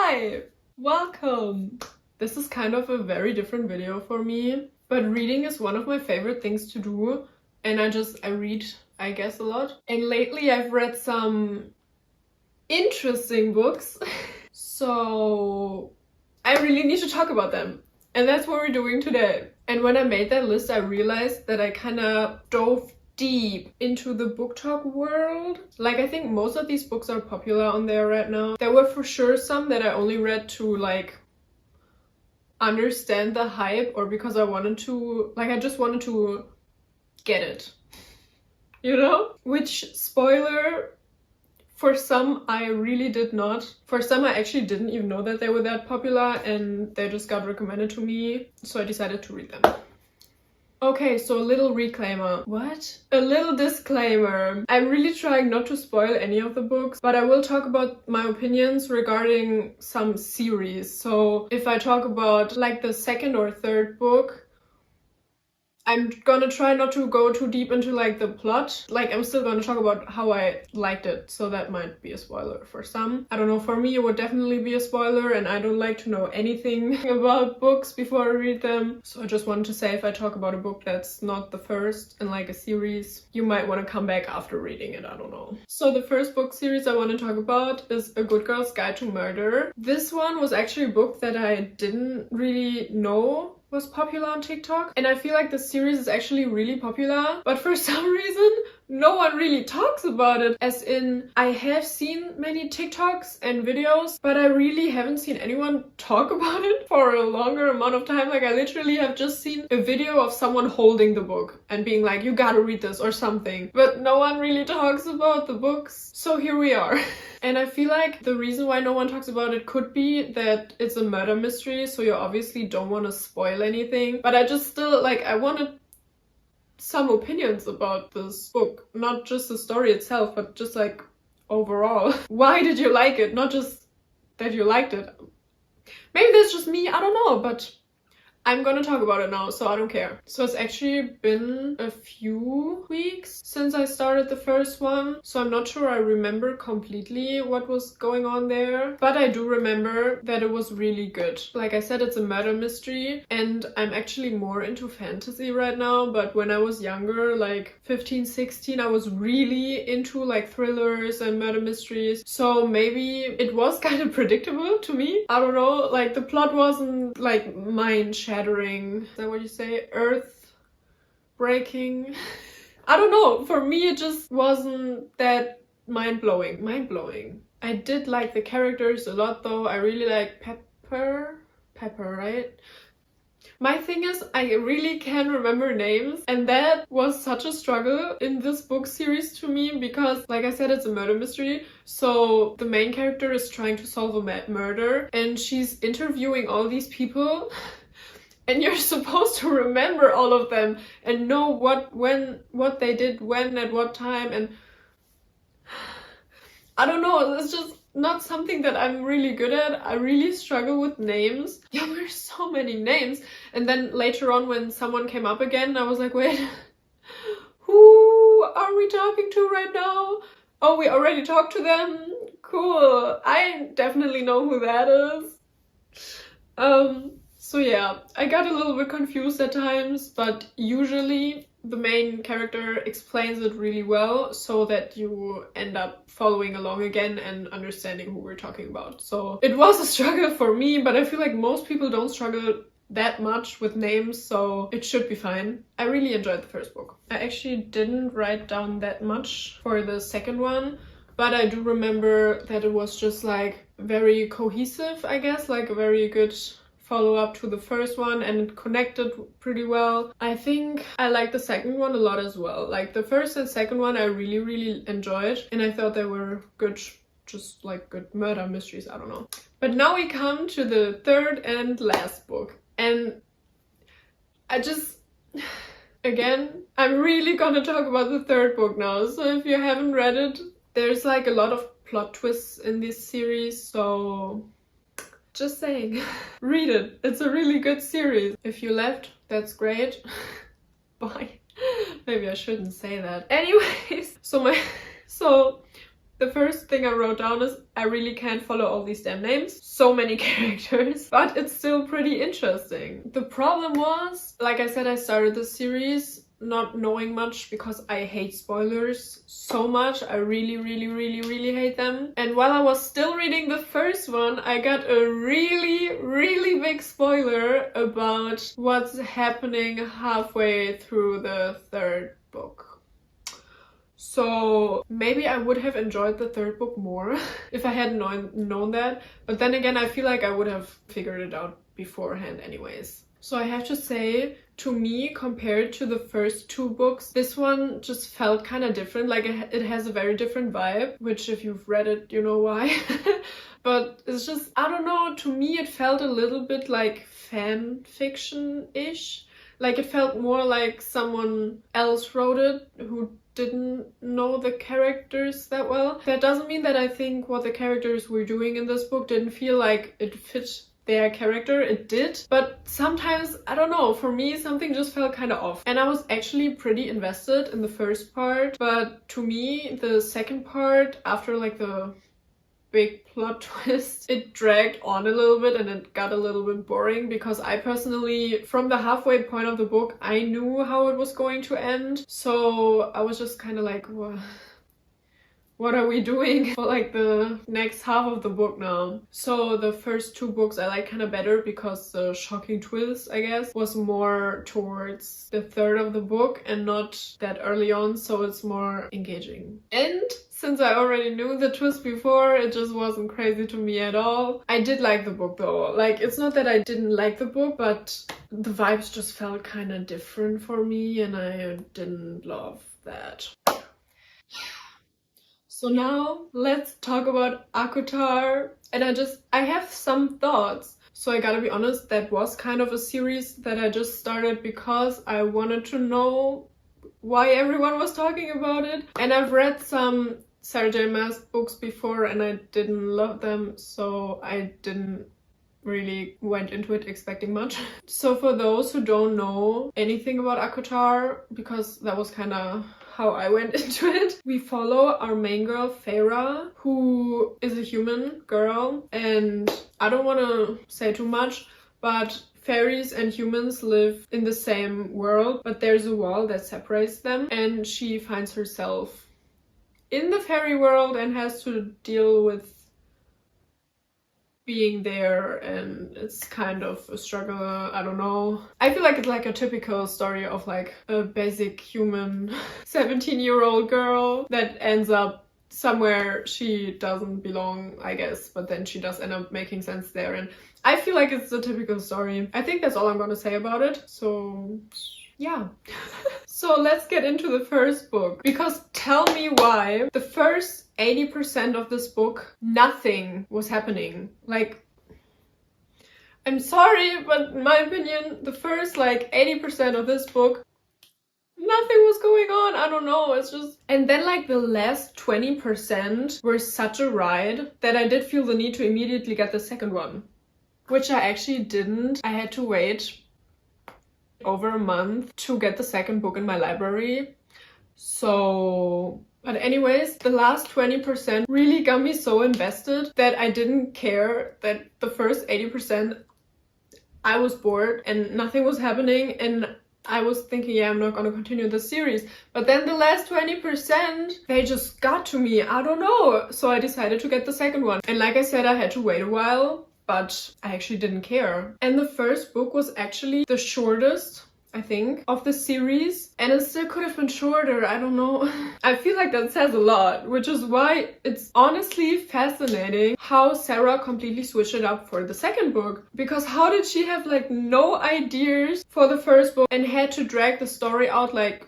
Hi! Welcome! This is kind of a very different video for me, but reading is one of my favorite things to do, and I read, I guess, a lot. And lately I've read some interesting books, so I really need to talk about them. And that's what we're doing today. And when I made that list, I realized that I kind of dove deep into the BookTok world. Like, I think most of these books are popular on there right now. There were for sure some that I only read to like understand the hype, or because I wanted to, like, I just wanted to get it, you know? Which, spoiler, for some I really did not. For some I actually didn't even know that they were that popular, and they just got recommended to me, so I decided to read them. Okay, so a little reclaimer. What? A little disclaimer. I'm really trying not to spoil any of the books, but I will talk about my opinions regarding some series. So if I talk about like the second or third book, I'm gonna try not to go too deep into like the plot. Like, I'm still gonna talk about how I liked it, so that might be a spoiler for some. I don't know, for me it would definitely be a spoiler, and I don't like to know anything about books before I read them. So I just wanted to say, if I talk about a book that's not the first in like a series, you might want to come back after reading it, I don't know. So the first book series I want to talk about is A Good Girl's Guide to Murder. This one was actually a book that I didn't really know was popular on TikTok, and I feel like the series is actually really popular, but for some reason no one really talks about it. As in, I have seen many TikToks and videos, but I really haven't seen anyone talk about it for a longer amount of time. Like, I literally have just seen a video of someone holding the book and being like, you gotta read this or something, but no one really talks about the books. So here we are. And I feel like the reason why no one talks about it could be that it's a murder mystery, so you obviously don't want to spoil anything. But I just still, like, I wanted some opinions about this book. Not just the story itself, but just like overall. Why did you like it? Not just that you liked it. Maybe that's just me, I don't know, but I'm gonna talk about it now, so I don't care. So it's actually been a few weeks since I started the first one, so I'm not sure I remember completely what was going on there, but I do remember that it was really good. Like I said, it's a murder mystery, and I'm actually more into fantasy right now, but when I was younger, like 15, 16, I was really into like thrillers and murder mysteries, so maybe it was kind of predictable to me. I don't know, like the plot wasn't like mind-shattering. Is that what you say? Earth breaking? I don't know. For me, it just wasn't that mind-blowing. Mind-blowing. I did like the characters a lot though. I really like Pepper, right? My thing is, I really can't remember names, and that was such a struggle in this book series to me, because like I said, it's a murder mystery, so the main character is trying to solve a murder, and she's interviewing all these people. And you're supposed to remember all of them and know what they did when, at what time, and I don't know, it's just not something that I'm really good at. I really struggle with names. Yeah, there's so many names. And then later on, when someone came up again, I was like, wait, who are we talking to right now? Oh, we already talked to them? Cool. I definitely know who that is. So yeah, I got a little bit confused at times, but usually the main character explains it really well, so that you end up following along again and understanding who we're talking about. So it was a struggle for me, but I feel like most people don't struggle that much with names, so it should be fine. I really enjoyed the first book. I actually didn't write down that much for the second one, but I do remember that it was just like very cohesive, I guess, like a very good follow up to the first one, and it connected pretty well. I think I liked the second one a lot as well. Like the first and second one I really enjoyed, and I thought they were good, just like good murder mysteries, I don't know. But now we come to the third and last book, and I just, again, I'm really gonna talk about the third book now. So if you haven't read it, there's like a lot of plot twists in this series, so just saying, read it. It's a really good series. If you left, that's great. Bye. Maybe I shouldn't say that. Anyways, so The first thing I wrote down is I really can't follow all these damn names. So many characters, but it's still pretty interesting. The problem was, like I said, I started this series not knowing much because I hate spoilers so much. I really hate them. And while I was still reading the first one, I got a really big spoiler about what's happening halfway through the third book. So maybe I would have enjoyed the third book more if I had known that. But then again, I feel like I would have figured it out beforehand anyways. So I have to say, to me, compared to the first two books, this one just felt kind of different. Like it has a very different vibe, which if you've read it, you know why. But it's just, I don't know, to me it felt a little bit like fan fiction-ish. Like it felt more like someone else wrote it who didn't know the characters that well. That doesn't mean that I think what the characters were doing in this book didn't feel like it fit their character. It did, but sometimes, I don't know, for me something just felt kind of off. And I was actually pretty invested in the first part, but to me the second part, after like the big plot twist, it dragged on a little bit and it got a little bit boring, because I personally, from the halfway point of the book, I knew how it was going to end. So I was just kind of like, what are we doing for like the next half of the book now? So the first two books I like kind of better because the shocking twist, I guess, was more towards the third of the book and not that early on, so it's more engaging. And since I already knew the twist before, it just wasn't crazy to me at all. I did like the book though. Like, it's not that I didn't like the book, but the vibes just felt kind of different for me and I didn't love that. So now let's talk about ACOTAR, and I have some thoughts. So I gotta be honest, that was kind of a series that I just started because I wanted to know why everyone was talking about it. And I've read some Sarah J. Maas books before and I didn't love them, so I didn't really went into it expecting much. So for those who don't know anything about ACOTAR, because that was kind of how I went into it, we follow our main girl Feyre, who is a human girl, and I don't want to say too much, but fairies and humans live in the same world, but there's a wall that separates them, and she finds herself in the fairy world and has to deal with being there, and it's kind of a struggle. I don't know. I feel like it's like a typical story of like a basic human 17-year-old girl that ends up somewhere she doesn't belong, I guess, but then she does end up making sense there, and I feel like it's a typical story. I think that's all I'm gonna say about it. So yeah. So let's get into the first book, because tell me why the first 80% of this book, nothing was happening. Like, I'm sorry, but in my opinion, the first like 80% of this book, nothing was going on. I don't know, it's just... And then like the last 20% were such a ride that I did feel the need to immediately get the second one, which I actually didn't. I had to wait over a month to get the second book in my library. So, but anyways, the last 20% really got me so invested that I didn't care that the first 80% I was bored and nothing was happening, and I was thinking, yeah, I'm not gonna continue the series. But then the last 20%, they just got to me. I don't know. So I decided to get the second one. And like I said, I had to wait a while, but I actually didn't care. And the first book was actually the shortest, I think, of the series, and it still could have been shorter. I don't know. I feel like that says a lot, which is why it's honestly fascinating how Sarah completely switched it up for the second book. Because how did she have like no ideas for the first book and had to drag the story out like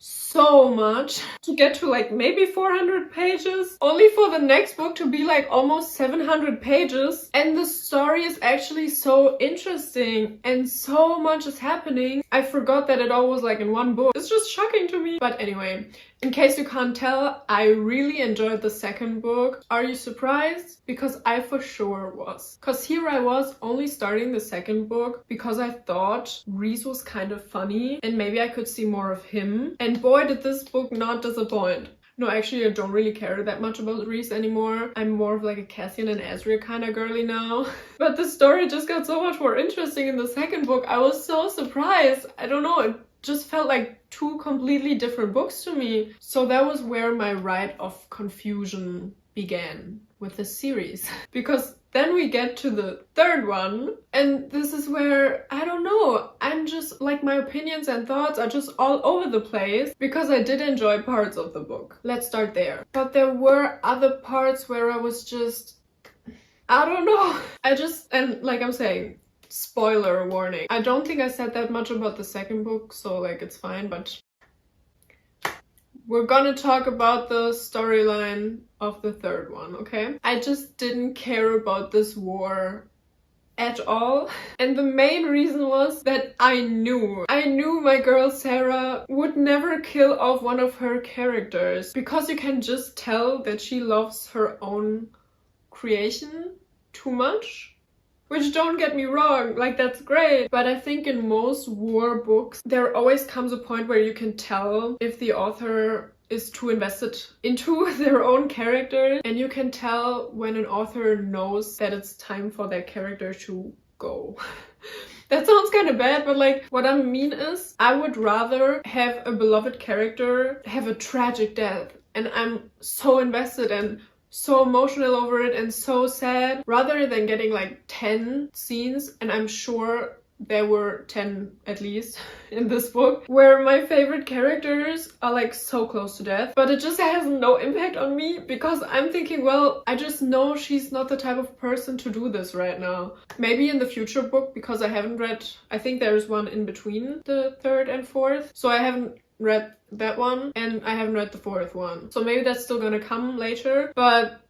so much to get to like maybe 400 pages, only for the next book to be like almost 700 pages. And the story is actually so interesting and so much is happening. I forgot that it all was like in one book. It's just shocking to me. But anyway, in case you can't tell, I really enjoyed the second book. Are you surprised? Because I for sure was. Because here I was only starting the second book because I thought Rhys was kind of funny and maybe I could see more of him. And boy, did this book not disappoint. No, actually, I don't really care that much about Reese anymore. I'm more of like a Cassian and Ezra kind of girly now. But the story just got so much more interesting in the second book. I was so surprised. I don't know, it just felt like two completely different books to me. So that was where my ride of confusion began with the series. Because then we get to the third one, and this is where, I don't know, I'm just like, my opinions and thoughts are just all over the place because I did enjoy parts of the book. Let's start there. But there were other parts where I was just, I don't know. And like I'm saying, spoiler warning. I don't think I said that much about the second book, so like it's fine, but we're gonna talk about the storyline of the third one, okay? I just didn't care about this war at all. And the main reason was that I knew my girl Sarah would never kill off one of her characters, because you can just tell that she loves her own creation too much. Which, don't get me wrong, like, that's great. But I think in most war books, there always comes a point where you can tell if the author is too invested into their own character. And you can tell when an author knows that it's time for their character to go. That sounds kind of bad, but like, what I mean is, I would rather have a beloved character have a tragic death, and I'm so invested and so emotional over it and so sad, rather than getting like 10 scenes, and I'm sure there were 10 at least in this book, where my favorite characters are like so close to death, but it just has no impact on me because I'm thinking, well, I just know she's not the type of person to do this right now. Maybe in the future book, because I haven't read, I think there's one in between the third and fourth, so I haven't read that one, and I haven't read the fourth one, so maybe that's still gonna come later. But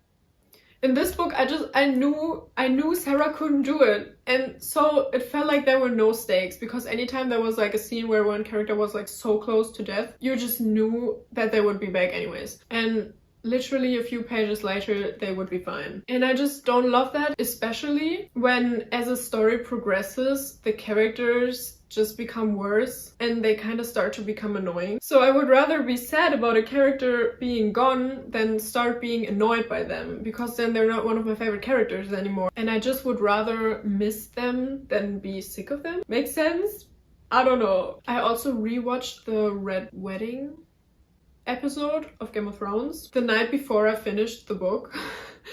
in this book, I knew Sarah couldn't do it, and so it felt like there were no stakes, because anytime there was like a scene where one character was like so close to death, you just knew that they would be back anyways, and literally a few pages later they would be fine. And I just don't love that, especially when, as a story progresses, the characters just become worse and they kind of start to become annoying. So I would rather be sad about a character being gone than start being annoyed by them, because then they're not one of my favorite characters anymore, and I just would rather miss them than be sick of them. Makes sense? I don't know. I also rewatched the Red Wedding episode of Game of Thrones the night before I finished the book.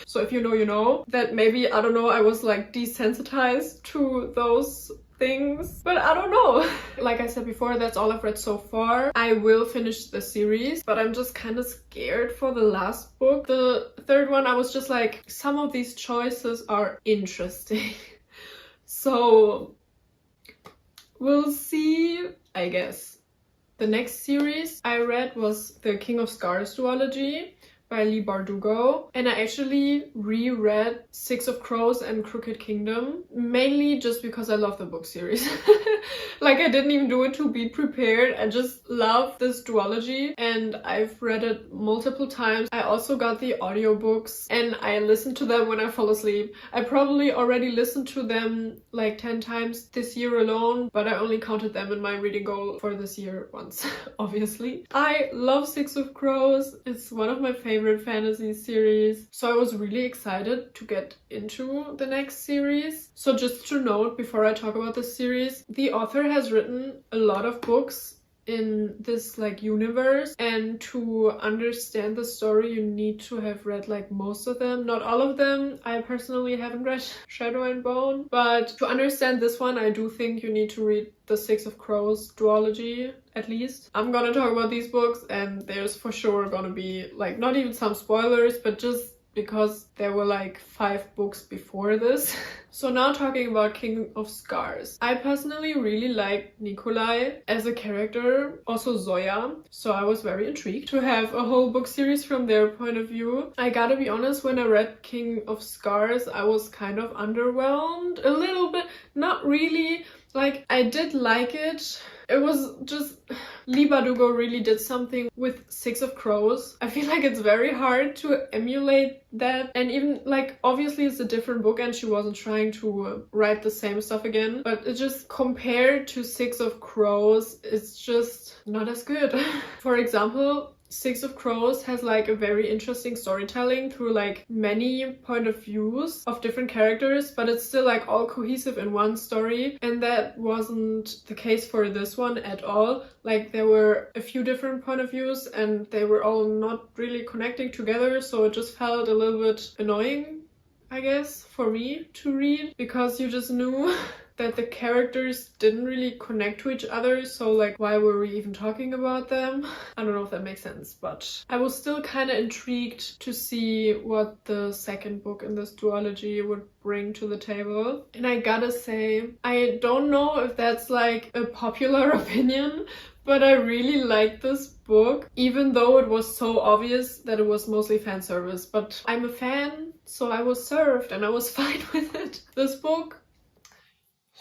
So if you know, you know. That maybe, I don't know, I was like desensitized to those things, but I don't know. Like I said before, that's all I've read so far. I will finish the series, but I'm just kind of scared for the last book. The third one, I was just like, some of these choices are interesting. So we'll see, I guess. The next series I read was the King of Scars duology by Leigh Bardugo, and I actually reread Six of Crows and Crooked Kingdom, mainly just because I love the book series. Like, I didn't even do it to be prepared, I just love this duology and I've read it multiple times. I also got the audiobooks and I listen to them when I fall asleep. I probably already listened to them like 10 times this year alone, but I only counted them in my reading goal for this year once, obviously. I love Six of Crows, it's one of my favorite fantasy series, so I was really excited to get into the next series. So just to note before I talk about this series, the author has written a lot of books in this like universe, and to understand the story you need to have read like most of them, not all of them. I personally haven't read Shadow and Bone, but to understand this one I do think you need to read the Six of Crows duology at least. I'm gonna talk about these books and there's for sure gonna be like not even some spoilers, but just because there were like 5 books before this. So now talking about King of Scars. I personally really like Nikolai as a character, also Zoya, so I was very intrigued to have a whole book series from their point of view. I gotta be honest, when I read King of Scars, I was kind of underwhelmed a little bit, not really. Like, I did like it. It was just, Leigh Bardugo really did something with Six of Crows. I feel like it's very hard to emulate that. And even, like, obviously it's a different book and she wasn't trying to write the same stuff again. But it just, compared to Six of Crows, it's just not as good. For example, Six of Crows has like a very interesting storytelling through like many point of views of different characters, but it's still like all cohesive in one story, and that wasn't the case for this one at all. Like there were a few different point of views and they were all not really connecting together, so it just felt a little bit annoying, I guess, for me to read, because you just knew that the characters didn't really connect to each other, so like why were we even talking about them? I don't know if that makes sense, but I was still kind of intrigued to see what the second book in this duology would bring to the table. And I gotta say, I don't know if that's like a popular opinion, but I really liked this book, even though it was so obvious that it was mostly fan service. But I'm a fan, so I was served and I was fine with it. This book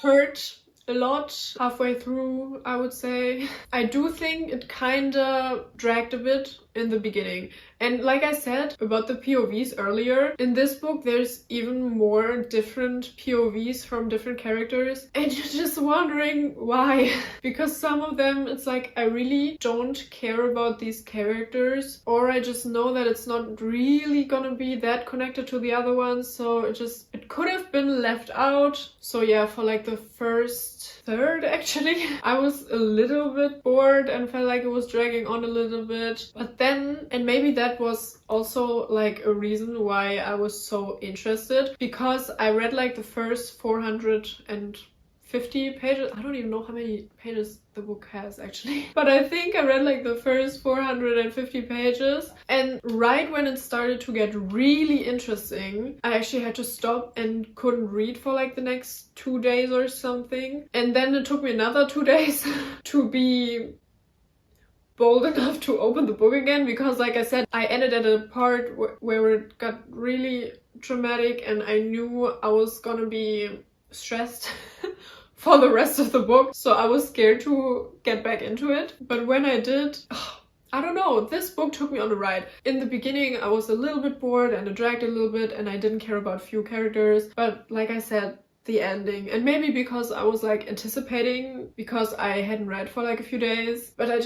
hurt a lot halfway through, I would say. I do think it kinda dragged a bit in the beginning. And like I said about the POVs earlier, in this book there's even more different POVs from different characters, and you're just wondering why. Because some of them, it's like I really don't care about these characters, or I just know that it's not really gonna be that connected to the other ones, so it could have been left out. So yeah, for like the first third actually, I was a little bit bored and felt like it was dragging on a little bit. But then, and maybe that was also like a reason why I was so interested, because I read like the first 450 pages. I don't even know how many pages the book has actually, but I think I read like the first 450 pages, and right when it started to get really interesting, I actually had to stop and couldn't read for like the next 2 days or something. And then it took me another 2 days to be bold enough to open the book again, because like I said, I ended at a part where it got really dramatic and I knew I was gonna be stressed for the rest of the book, so I was scared to get back into it. But when I did, I don't know, this book took me on a ride. In the beginning I was a little bit bored and it dragged a little bit and I didn't care about few characters, but like I said, the ending, and maybe because I was like anticipating, because I hadn't read for like a few days, but it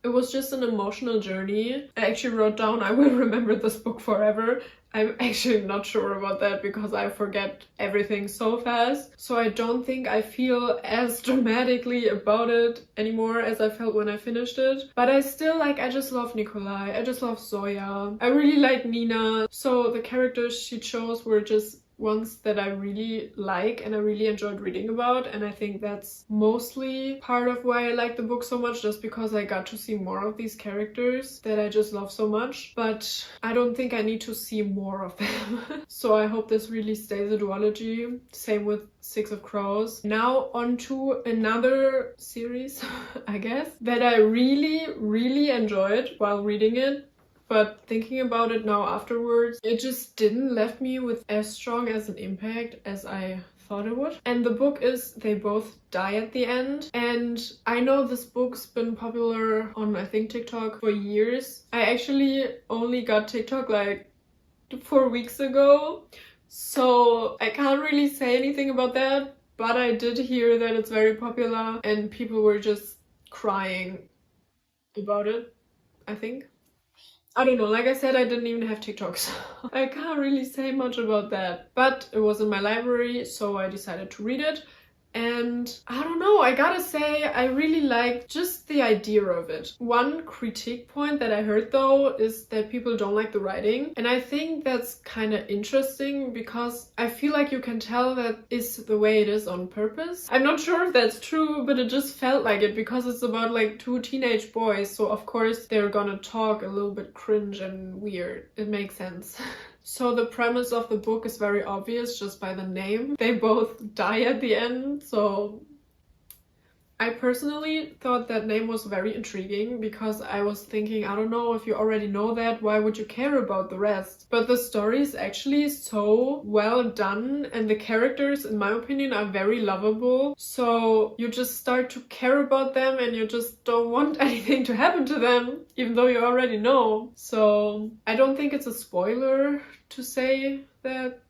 was just an emotional journey. I actually wrote down, I will remember this book forever. I'm actually not sure about that because I forget everything so fast. So I don't think I feel as dramatically about it anymore as I felt when I finished it. But I still I just love Nikolai. I just love Zoya. I really like Nina. So the characters she chose were just ones that I really like and I really enjoyed reading about, and I think that's mostly part of why I like the book so much, just because I got to see more of these characters that I just love so much. But I don't think I need to see more of them. So I hope this really stays a duology. Same with Six of Crows. Now on to another series, I guess, that I really enjoyed while reading it. But thinking about it now afterwards, it just didn't left me with as strong as an impact as I thought it would. And the book is They Both Die at the End. And I know this book's been popular on, I think, TikTok for years. I actually only got TikTok like 4 weeks ago, so I can't really say anything about that. But I did hear that it's very popular and people were just crying about it, I think. I don't know, like I said, I didn't even have TikTok, so I can't really say much about that. But it was in my library, so I decided to read it. And I don't know, I gotta say, I really liked just the idea of it. One critique point that I heard though is that people don't like the writing. And I think that's kind of interesting, because I feel like you can tell that is the way it is on purpose. I'm not sure if that's true, but it just felt like it, because it's about like 2 teenage boys. So of course they're gonna talk a little bit cringe and weird. It makes sense. So the premise of the book is very obvious just by the name. They both die at the end, so I personally thought that name was very intriguing, because I was thinking, I don't know, if you already know that, why would you care about the rest? But the story is actually so well done, and the characters, in my opinion, are very lovable. So you just start to care about them and you just don't want anything to happen to them, even though you already know. So I don't think it's a spoiler to say that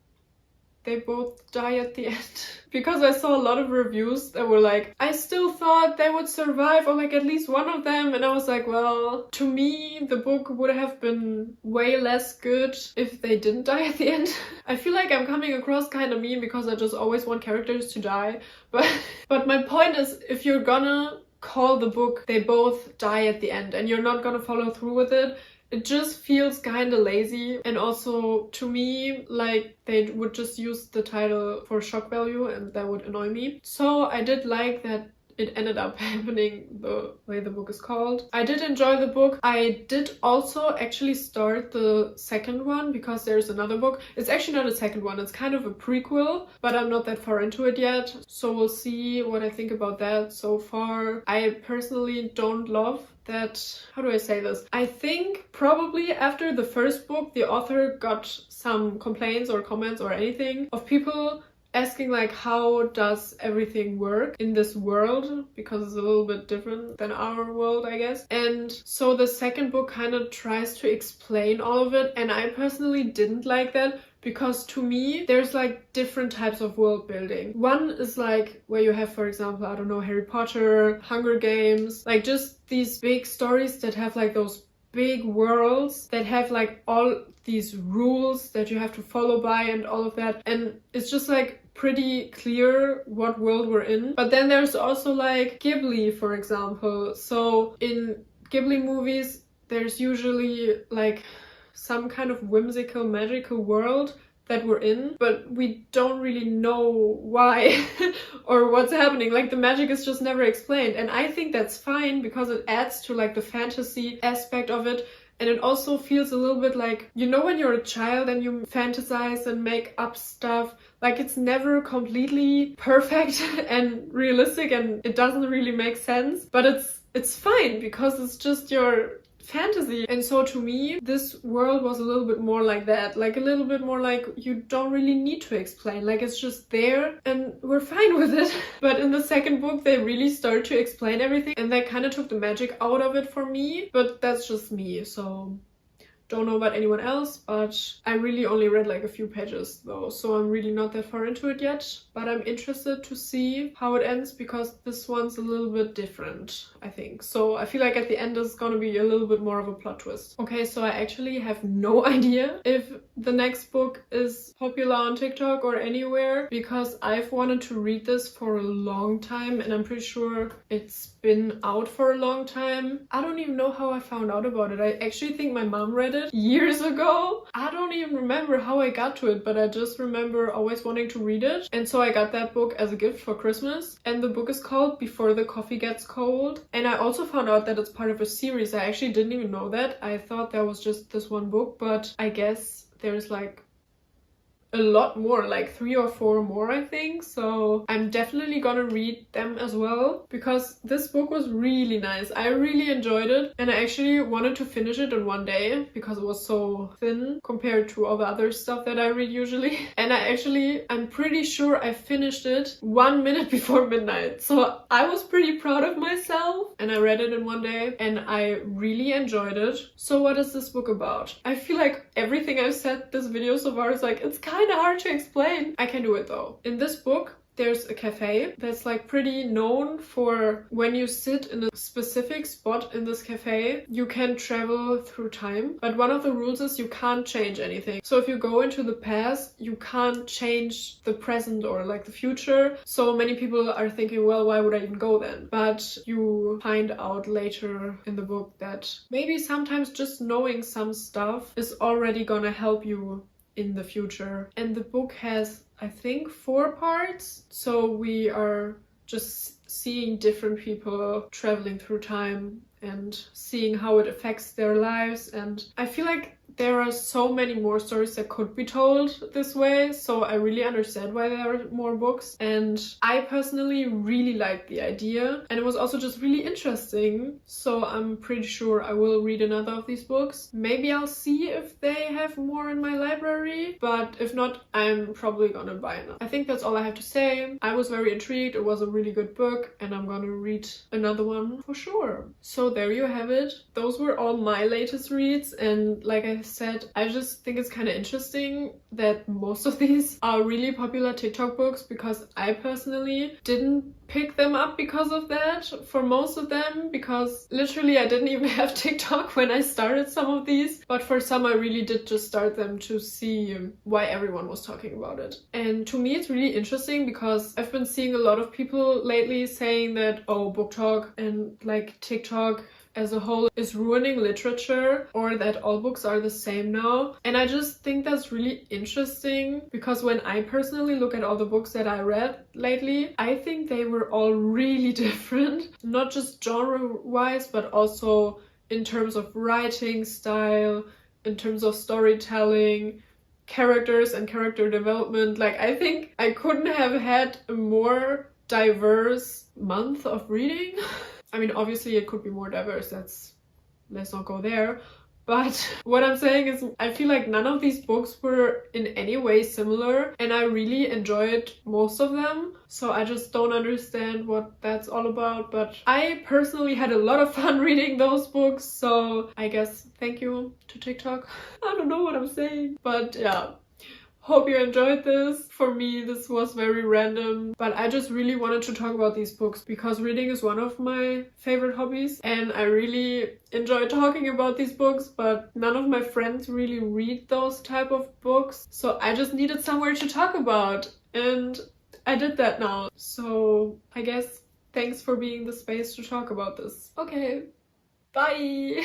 they both die at the end. Because I saw a lot of reviews that were like, I still thought they would survive, or like at least one of them, and I was like, well, to me the book would have been way less good if they didn't die at the end. I feel like I'm coming across kind of mean because I just always want characters to die, but my point is, if you're gonna call the book They Both Die at the End and you're not gonna follow through with it, it just feels kind of lazy. And also, to me, like, they would just use the title for shock value and that would annoy me. So I did like that it ended up happening the way the book is called. I did enjoy the book. I did also actually start the second one because there's another book. It's actually not a second one, it's kind of a prequel, but I'm not that far into it yet. So we'll see what I think about that so far. I personally don't love that, how do I say this? I think probably after the first book, the author got some complaints or comments or anything of people asking like, how does everything work in this world, because it's a little bit different than our world, I guess. And so the second book kind of tries to explain all of it, and I personally didn't like that, because to me there's like different types of world building. One is like where you have, for example, I don't know, Harry Potter, Hunger Games, like just these big stories that have like those big worlds that have like all these rules that you have to follow by and all of that, and it's just like pretty clear what world we're in. But then there's also like Ghibli, for example. So in Ghibli movies there's usually like some kind of whimsical magical world that we're in, but we don't really know why or what's happening. Like the magic is just never explained, and I think that's fine because it adds to like the fantasy aspect of it. And it also feels a little bit like, you know, when you're a child and you fantasize and make up stuff, like it's never completely perfect and realistic and it doesn't really make sense, but it's fine because it's just your fantasy. And so to me, this world was a little bit more like that, like a little bit more like you don't really need to explain, like it's just there and we're fine with it. But in the second book they really started to explain everything, and that kind of took the magic out of it for me, but that's just me. So don't know about anyone else, but I really only read like a few pages though, so I'm really not that far into it yet. But I'm interested to see how it ends because this one's a little bit different, I think. So I feel like at the end is gonna be a little bit more of a plot twist. Okay, so I actually have no idea if the next book is popular on TikTok or anywhere, because I've wanted to read this for a long time and I'm pretty sure it's been out for a long time. I don't even know how I found out about it. I actually think my mom read it years ago. I don't even remember how I got to it, but I just remember always wanting to read it. And so I got that book as a gift for Christmas. And the book is called Before the Coffee Gets Cold. And I also found out that it's part of a series. I actually didn't even know that. I thought that was just this one book, but I guess there's like a lot more, like 3 or 4 more, I think. So I'm definitely gonna read them as well because this book was really nice. I really enjoyed it, and I actually wanted to finish it in one day because it was so thin compared to all the other stuff that I read usually. And I'm pretty sure I finished it 1 minute before midnight. So I was pretty proud of myself, and I read it in one day and I really enjoyed it. So what is this book about? I feel like everything I've said this video so far is like, it's kind of hard to explain. I can do it though. In this book there's a cafe that's like pretty known for when you sit in a specific spot in this cafe, you can travel through time. But one of the rules is you can't change anything. So if you go into the past, you can't change the present or like the future. So many people are thinking, well, why would I even go then? But you find out later in the book that maybe sometimes just knowing some stuff is already gonna help you in the future. And the book has, I think, 4 parts. So we are just seeing different people traveling through time and seeing how it affects their lives. And I feel like there are so many more stories that could be told this way, so I really understand why there are more books. And I personally really liked the idea, and it was also just really interesting, so I'm pretty sure I will read another of these books. Maybe I'll see if they have more in my library, but if not, I'm probably gonna buy another. I think that's all I have to say. I was very intrigued, it was a really good book, and I'm gonna read another one for sure. So there you have it. Those were all my latest reads, and like I said, I just think it's kind of interesting that most of these are really popular TikTok books, because I personally didn't pick them up because of that for most of them, because literally I didn't even have TikTok when I started some of these, but for some I really did just start them to see why everyone was talking about it. And to me it's really interesting because I've been seeing a lot of people lately saying that, oh, BookTok and like TikTok as a whole is ruining literature, or that all books are the same now. And I just think that's really interesting, because when I personally look at all the books that I read lately, I think they were all really different, not just genre-wise, but also in terms of writing style, in terms of storytelling, characters and character development. Like, I think I couldn't have had a more diverse month of reading. I mean, obviously it could be more diverse, let's not go there. But what I'm saying is, I feel like none of these books were in any way similar, and I really enjoyed most of them. So I just don't understand what that's all about. But I personally had a lot of fun reading those books, so I guess thank you to TikTok. I don't know what I'm saying, but yeah. Hope you enjoyed this. For me, this was very random, but I just really wanted to talk about these books because reading is one of my favorite hobbies, and I really enjoy talking about these books, but none of my friends really read those type of books, so I just needed somewhere to talk about, and I did that now. So I guess thanks for being the space to talk about this. Okay, bye!